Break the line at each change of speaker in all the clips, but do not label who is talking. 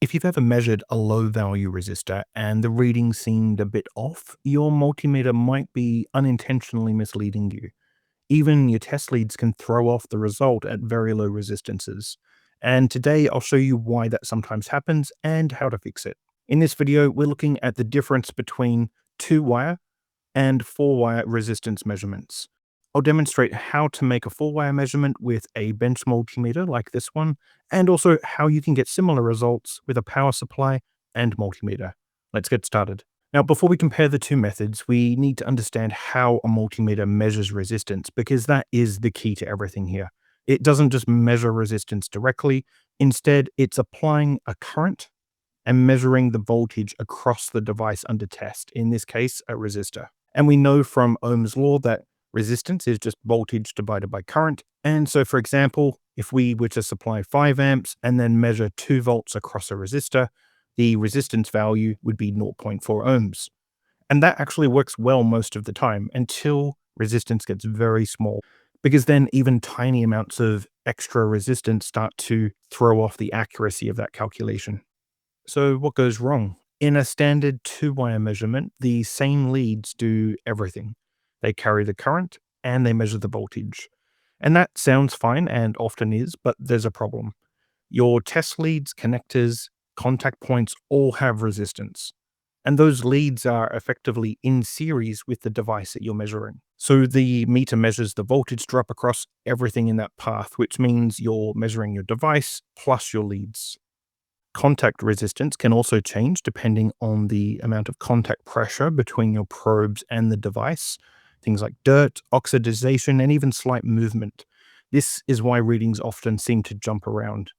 If you've ever measured a low value resistor and the reading seemed a bit off, your multimeter might be unintentionally misleading you. Even your test leads can throw off the result at very low resistances. And today I'll show you why that sometimes happens and how to fix it. In this video, we're looking at the difference between 2-wire and 4-wire resistance measurements. I'll demonstrate how to make a 4-wire measurement with a bench multimeter like this one, and also how you can get similar results with a power supply and multimeter. Let's get started. Now, before we compare the two methods, we need to understand how a multimeter measures resistance, because that is the key to everything here. It doesn't just measure resistance directly. Instead, it's applying a current and measuring the voltage across the device under test, in this case, a resistor. And we know from Ohm's law that resistance is just voltage divided by current. And so, for example, if we were to supply 5 amps and then measure 2 volts across a resistor, the resistance value would be 0.4 ohms. And that actually works well most of the time until resistance gets very small, because then even tiny amounts of extra resistance start to throw off the accuracy of that calculation. So what goes wrong? In a standard 2-wire measurement, the same leads do everything. They carry the current and they measure the voltage. And that sounds fine and often is, but there's a problem. Your test leads, connectors, contact points all have resistance. And those leads are effectively in series with the device that you're measuring. So the meter measures the voltage drop across everything in that path, which means you're measuring your device plus your leads. Contact resistance can also change depending on the amount of contact pressure between your probes and the device. Things like dirt, oxidization, and even slight movement. This is why readings often seem to jump around.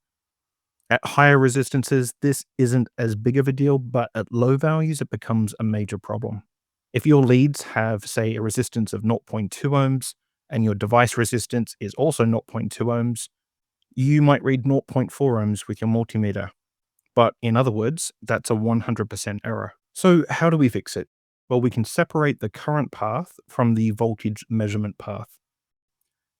At higher resistances, this isn't as big of a deal, but at low values, it becomes a major problem. If your leads have, say, a resistance of 0.2 ohms, and your device resistance is also 0.2 ohms, you might read 0.4 ohms with your multimeter. But in other words, that's a 100% error. So how do we fix it? Well, we can separate the current path from the voltage measurement path.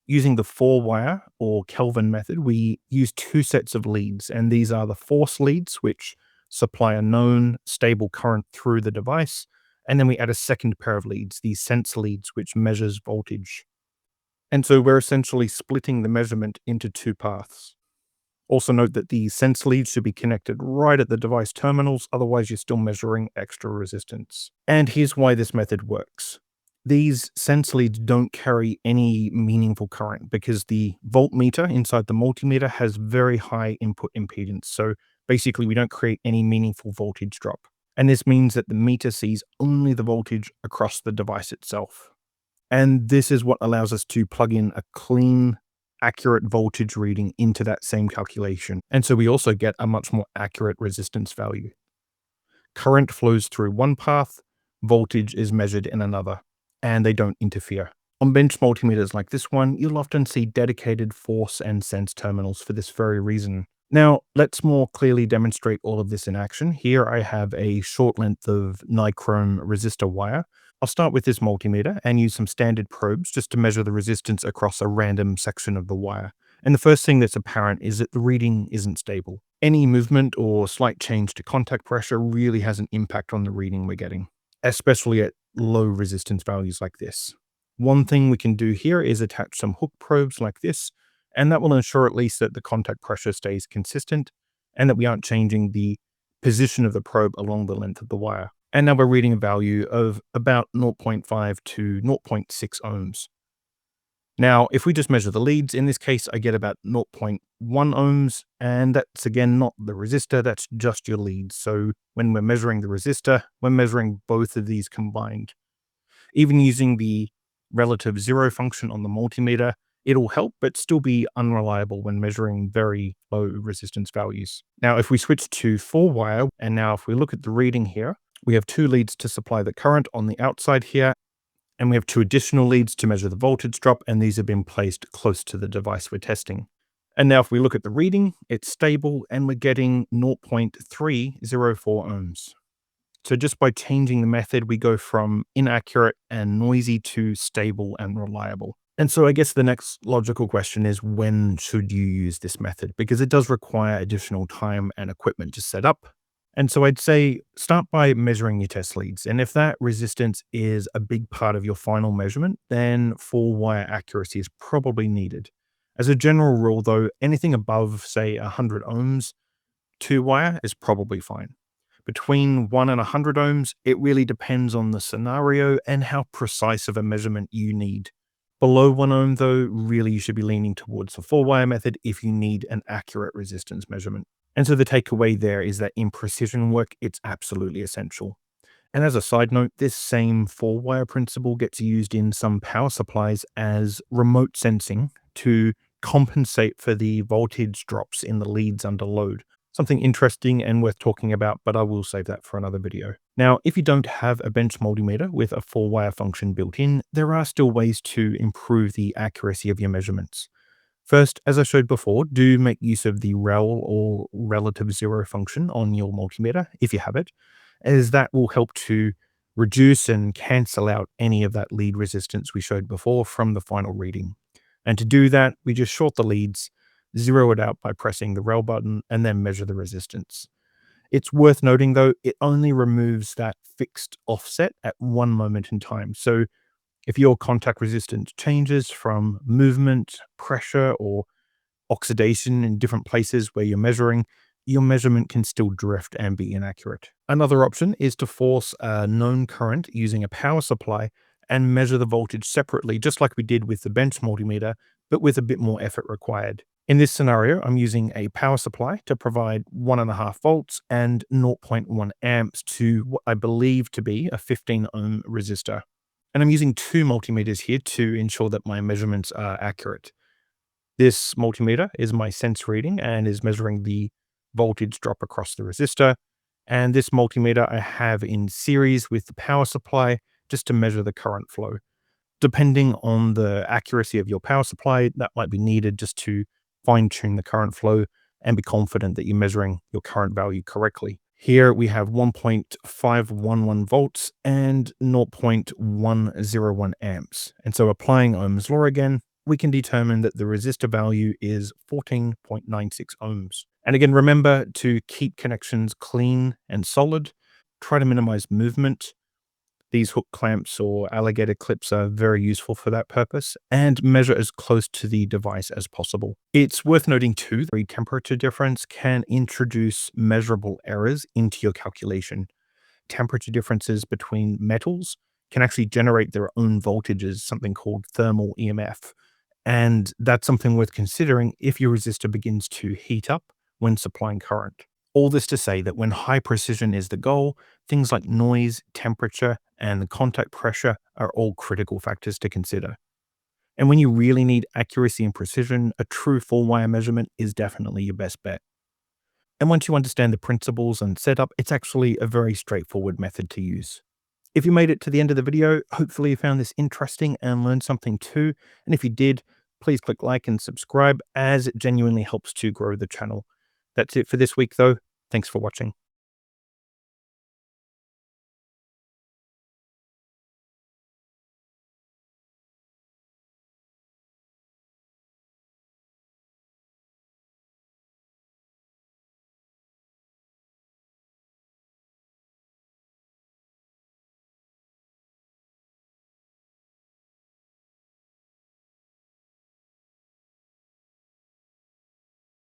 Using the 4-wire or Kelvin method, we use 2 sets of leads, and these are the force leads, which supply a known stable current through the device, and then we add a second pair of leads, the sense leads, which measures voltage. And so we're essentially splitting the measurement into 2 paths. Also note that the sense leads should be connected right at the device terminals, otherwise you're still measuring extra resistance. And here's why this method works. These sense leads don't carry any meaningful current because the voltmeter inside the multimeter has very high input impedance. So basically we don't create any meaningful voltage drop. And this means that the meter sees only the voltage across the device itself. And this is what allows us to plug in a clean, accurate voltage reading into that same calculation. And so we also get a much more accurate resistance value. Current flows through one path, voltage is measured in another, and they don't interfere. On bench multimeters like this one, you'll often see dedicated force and sense terminals for this very reason. Now, let's more clearly demonstrate all of this in action. Here I have a short length of nichrome resistor wire. I'll start with this multimeter and use some standard probes just to measure the resistance across a random section of the wire. And the first thing that's apparent is that the reading isn't stable. Any movement or slight change to contact pressure really has an impact on the reading we're getting, especially at low resistance values like this. One thing we can do here is attach some hook probes like this, and that will ensure at least that the contact pressure stays consistent and that we aren't changing the position of the probe along the length of the wire. And now we're reading a value of about 0.5 to 0.6 ohms. Now, if we just measure the leads, in this case, I get about 0.1 ohms, and that's again not the resistor, that's just your leads. So when we're measuring the resistor, we're measuring both of these combined. Even using the relative zero function on the multimeter, it'll help, but still be unreliable when measuring very low resistance values. Now, if we switch to 4-wire, and now if we look at the reading here, we have 2 leads to supply the current on the outside here, and we have 2 additional leads to measure the voltage drop, and these have been placed close to the device we're testing. And now if we look at the reading, it's stable, and we're getting 0.304 ohms. So just by changing the method, we go from inaccurate and noisy to stable and reliable. And so I guess the next logical question is, when should you use this method? Because it does require additional time and equipment to set up. And so I'd say start by measuring your test leads. And if that resistance is a big part of your final measurement, then full wire accuracy is probably needed. As a general rule, though, anything above, say, 100 ohms, two wire is probably fine. Between 1 and 100 ohms, it really depends on the scenario and how precise of a measurement you need. Below 1 ohm, though, really you should be leaning towards the four wire method if you need an accurate resistance measurement. And so the takeaway there is that in precision work, it's absolutely essential. And as a side note, this same four wire principle gets used in some power supplies as remote sensing to compensate for the voltage drops in the leads under load. Something interesting and worth talking about, but I will save that for another video. Now, if you don't have a bench multimeter with a four wire function built in, there are still ways to improve the accuracy of your measurements. First, as I showed before, do make use of the rel or relative zero function on your multimeter, if you have it, as that will help to reduce and cancel out any of that lead resistance we showed before from the final reading. And to do that, we just short the leads, zero it out by pressing the rel button, and then measure the resistance. It's worth noting, though, it only removes that fixed offset at one moment in time. So if your contact resistance changes from movement, pressure, or oxidation in different places where you're measuring, your measurement can still drift and be inaccurate. Another option is to force a known current using a power supply and measure the voltage separately, just like we did with the bench multimeter, but with a bit more effort required. In this scenario, I'm using a power supply to provide 1.5 volts and zero point 0.1 amps to what I believe to be a 15 ohm resistor. And I'm using two multimeters here to ensure that my measurements are accurate. This multimeter is my sense reading and is measuring the voltage drop across the resistor. And this multimeter I have in series with the power supply just to measure the current flow. Depending on the accuracy of your power supply, that might be needed just to fine tune the current flow and be confident that you're measuring your current value correctly. Here we have 1.511 volts and 0.101 amps. And so applying Ohm's law again, we can determine that the resistor value is 14.96 ohms. And again, remember to keep connections clean and solid. Try to minimize movement. These hook clamps or alligator clips are very useful for that purpose, and measure as close to the device as possible. It's worth noting too, the temperature difference can introduce measurable errors into your calculation. Temperature differences between metals can actually generate their own voltages, something called thermal EMF. And that's something worth considering if your resistor begins to heat up when supplying current. All this to say that when high precision is the goal, things like noise, temperature, and the contact pressure are all critical factors to consider. And when you really need accuracy and precision, a true full wire measurement is definitely your best bet. And once you understand the principles and setup, it's actually a very straightforward method to use. If you made it to the end of the video, hopefully you found this interesting and learned something too. And if you did, please click like and subscribe, as it genuinely helps to grow the channel. That's it for this week though. Thanks for watching.